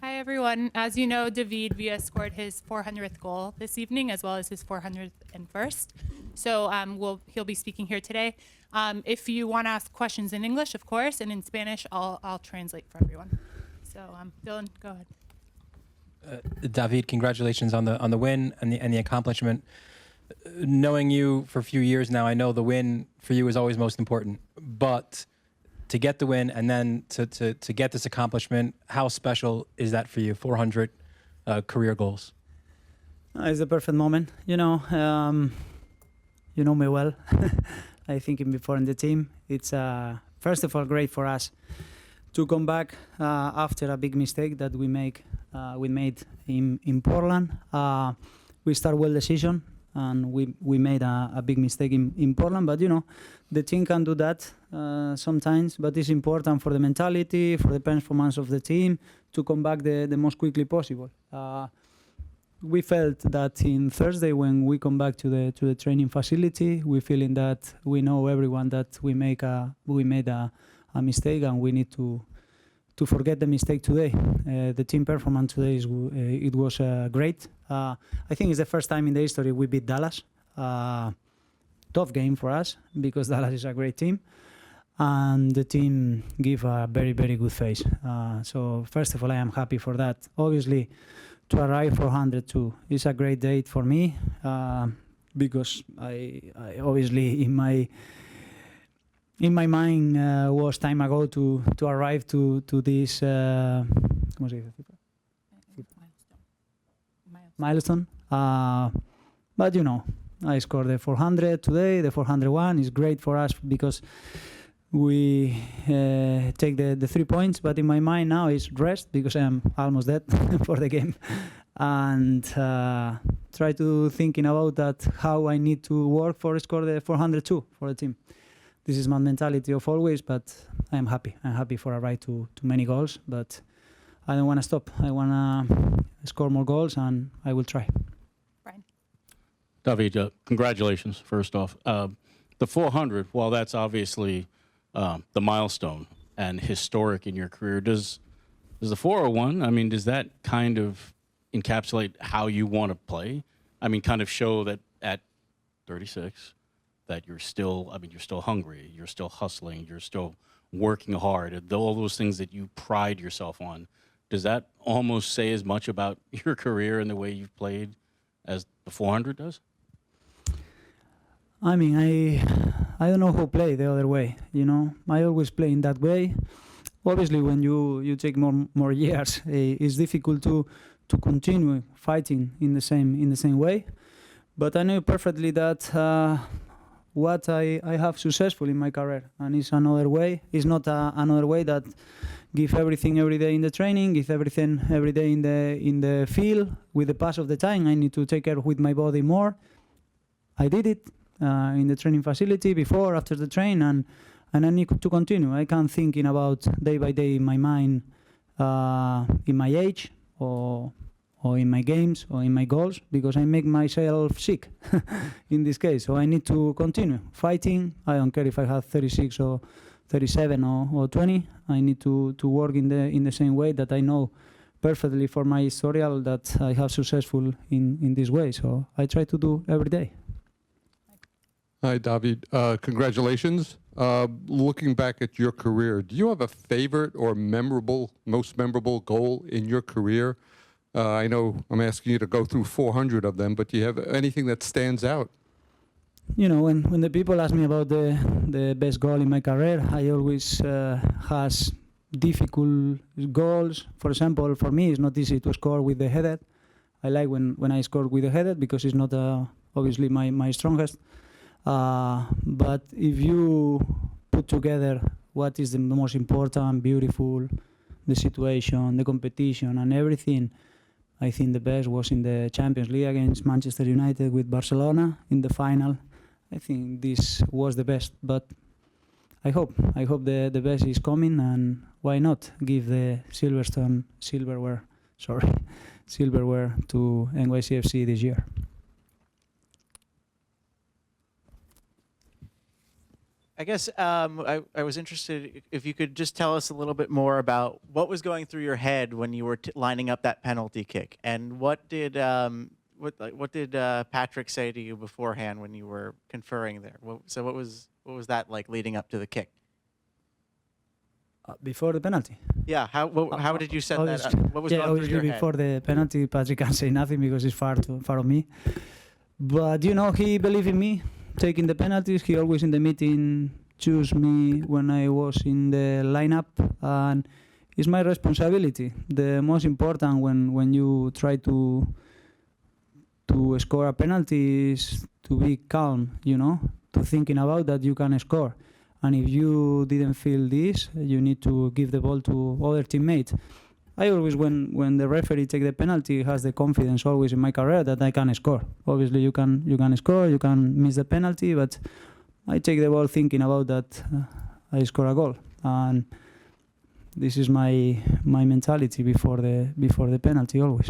Hi, everyone. As you know, David Villa scored his 400th goal this evening, as well as his 401st. So he'll be speaking here today. If you want to ask questions in English, of course, and in Spanish, I'll translate for everyone. So Dylan, go ahead. David, congratulations on the win and the accomplishment. Knowing you for a few years now, I know the win for you is always most important. But to get the win and then to get this accomplishment, how special is that for you? 400 career goals. It's the perfect moment. You know me well. I think before in the team, it's first of all great for us to come back after a big mistake that we made in Portland. We start well the season, and we made a big mistake in Portland. But the team can do that sometimes. But it's important for the mentality, for the performance of the team to come back the most quickly possible. We felt that in Thursday when we come back to the training facility, we feeling that we know everyone that we made a mistake, and we need to forget the mistake today. The team performance today it was great. I think it's the first time in the history we beat Dallas. Tough game for us because Dallas is a great team, and the team give a very, very good face. So first of all, I am happy for that. Obviously, to arrive 402 is a great date for me because I obviously in my mind was time ago to arrive to this milestone. But I scored the 400 today. The 401 is great for us because we take the 3 points. But in my mind now is rest because I am almost dead for the game, and try to thinking about that how I need to work for score the 402 for the team. This is my mentality of always, but I am happy. I'm happy for a ride to many goals, but I don't want to stop. I want to score more goals, and I will try. Brian. David, congratulations, first off. The 400, while that's obviously the milestone and historic in your career, does the 401, I mean, does that kind of encapsulate how you want to play? I mean, kind of show that at 36, that you're still hungry, you're still hustling, you're still working hard, all those things that you pride yourself on. Does that almost say as much about your career and the way you've played as the 400 does? I mean, I don't know who play the other way. I always play in that way. Obviously, when you take more years, it's difficult to continue fighting in the same way. But I know perfectly that what I have successful in my career, and it's another way. It's not another way that give everything every day in the training, give everything every day in the field. With the pass of the time, I need to take care with my body more. I did it in the training facility before, after the train, and I need to continue. I can't thinking about day by day in my mind, in my age or in my games or in my goals, because I make myself sick in this case. So I need to continue fighting. I don't care if I have 36 or 37 or 20. I need to work in the same way that I know perfectly for my historial that I have successful in this way. So I try to do every day. Hi, David. Congratulations. Looking back at your career, do you have a favorite or most memorable goal in your career? I know I'm asking you to go through 400 of them, but do you have anything that stands out? When the people ask me about the best goal in my career, I always has difficult goals. For example, for me, it's not easy to score with the headed. I like when I score with the headed because it's not obviously my strongest. But if you put together what is the most important, beautiful, the situation, the competition, and everything, I think the best was in the Champions League against Manchester United with Barcelona in the final. I think this was the best, but I hope the best is coming, and why not give the silverware to NYCFC this year. I guess I was interested if you could just tell us a little bit more about what was going through your head when you were lining up that penalty kick, and what did Patrick say to you beforehand when you were conferring there? So what was that like leading up to the kick? Before the penalty. Yeah, how did you set that up? What was yeah, going through obviously your head? before the penalty, Patrick can't say nothing because it's far of me. But he believed in me taking the penalties. He always in the meeting choose me when I was in the lineup, and it's my responsibility. The most important when you try to score a penalty is to be calm. To thinking about that you can score. And if you didn't feel this, you need to give the ball to other teammates. I always, when the referee take the penalty, has the confidence always in my career that I can score. Obviously, you can score, you can miss the penalty, but I take the ball thinking about that I score a goal. And this is my mentality before the penalty always.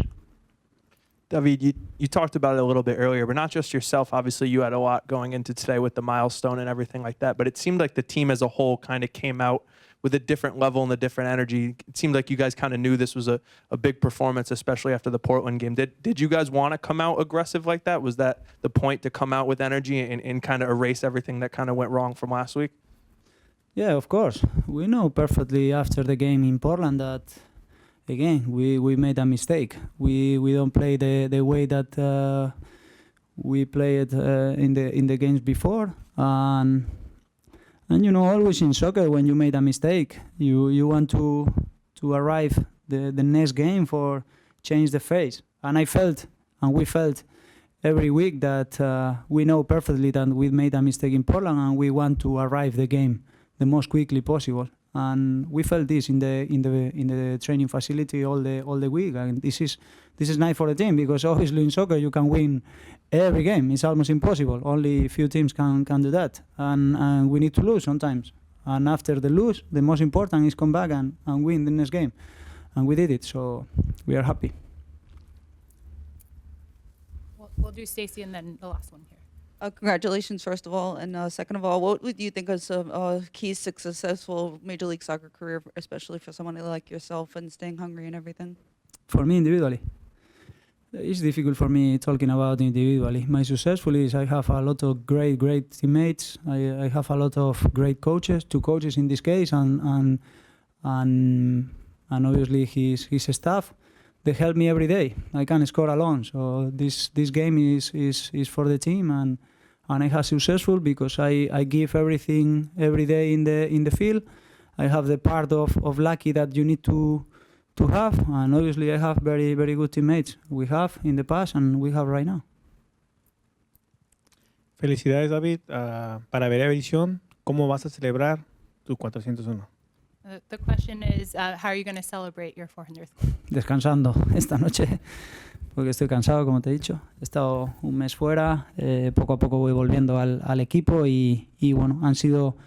David, you talked about it a little bit earlier, but not just yourself. Obviously, you had a lot going into today with the milestone and everything like that, but it seemed like the team as a whole kind of came out with a different level and a different energy. It seemed like you guys kind of knew this was a big performance, especially after the Portland game. Did you guys want to come out aggressive like that? Was that the point, to come out with energy and kind of erase everything that kind of went wrong from last week? Yeah, of course. We know perfectly after the game in Portland that, again, we made a mistake. We don't play the way that we played in the games before, and always in soccer when you made a mistake, you want to arrive the next game for change the face. And we felt every week that we know perfectly that we made a mistake in Portland, and we want to arrive the game the most quickly possible. And we felt this in the training facility all the week, and this is nice for the team, because obviously in soccer you can win every game. It's almost impossible. Only a few teams can do that, and we need to lose sometimes. And after the lose, the most important is come back and win the next game, and we did it. So we are happy. We'll do Stacey and then the last one here. Congratulations, first of all, and second of all, what would you think is keys to successful Major League Soccer career, especially for someone like yourself and staying hungry and everything? For me individually, it's difficult for me talking about individually. My successful is I have a lot of great teammates. I have a lot of great coaches, 2 coaches in this case, and obviously his staff. They help me every day. I can't score alone. So this game is for the team, and I have successful because I give everything every day in the field. I have the part of lucky that you need to have, and obviously I have very good teammates. We have in the past and we have right now. Felicidades, David. Para ver edición, ¿cómo vas a celebrar tu 401? The question is, how are you going to celebrate your 400th goal? Descansando esta noche, porque estoy cansado, como te he dicho. He estado un mes fuera, poco a poco voy volviendo al equipo y bueno, han sido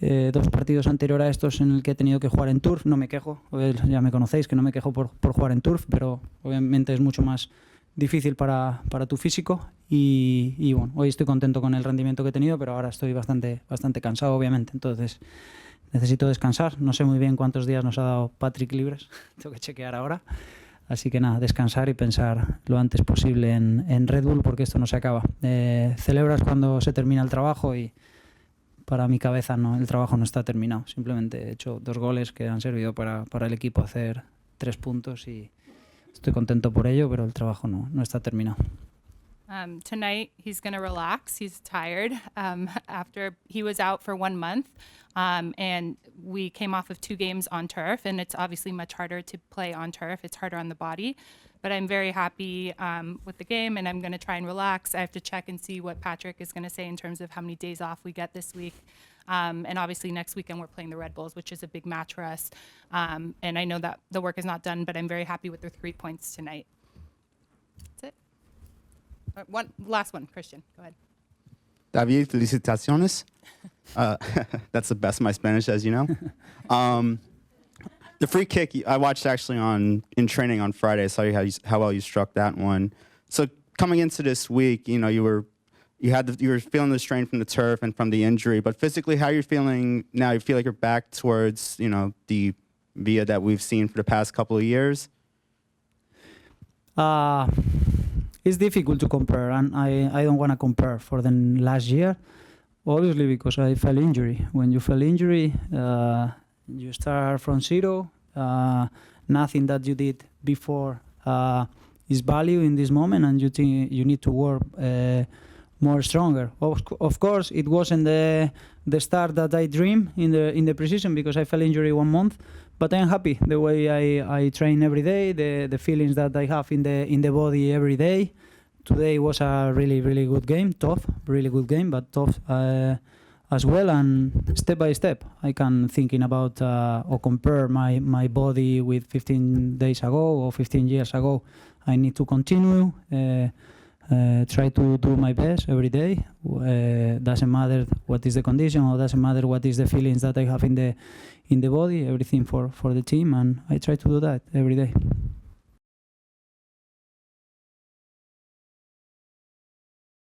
2 partidos anteriores a estos en el que he tenido que jugar en turf. No me quejo, ya me conocéis que no me quejo por jugar en turf, pero obviamente es mucho más difícil para tu físico y bueno, hoy estoy contento con el rendimiento que he tenido, pero ahora estoy bastante cansado, obviamente. Entonces necesito descansar. No sé muy bien cuántos días nos ha dado Patrick libres. Tengo que chequear ahora. Así que nada, descansar y pensar lo antes posible en Red Bull, porque esto no se acaba. Celebras cuando se termina el trabajo y para mi cabeza no, el trabajo no está terminado. Simplemente he hecho 2 goles que han servido para el equipo hacer 3 puntos y estoy contento por ello, pero el trabajo no está terminado. Tonight, he's going to relax. He's tired after he was out for 1 month. And we came off of 2 games on turf, and it's obviously much harder to play on turf. It's harder on the body. But I'm very happy with the game, and I'm going to try and relax. I have to check and see what Patrick is going to say in terms of how many days off we get this week. And obviously next weekend we're playing the Red Bulls, which is a big match for us. And I know that the work is not done, but I'm very happy with the 3 points tonight. That's it. Last one, Christian, go ahead. David, felicitaciones. That's the best of my Spanish, as you know. The free kick, I watched actually in training on Friday. I saw how well you struck that one. So coming into this week, you were you were feeling the strain from the turf and from the injury, but physically, how are you feeling now? You feel like you're back towards, the Villa that we've seen for the past couple of years? It's difficult to compare, and I don't want to compare for the last year, obviously, because I fell injury. When you fell injury, you start from zero. Nothing that you did before is value in this moment, and you think you need to work more stronger. Of course, it wasn't the start that I dreamed in the preseason because I fell injury 1 month. But I'm happy the way I train every day, the feelings that I have in the body every day. Today was a really, really good game, tough, really good game, but tough as well. And step by step, I can thinking about or compare my body with 15 days ago or 15 years ago. I need to continue, try to do my best every day. Doesn't matter what is the condition, or doesn't matter what is the feelings that I have in the body. Everything for the team, and I try to do that every day.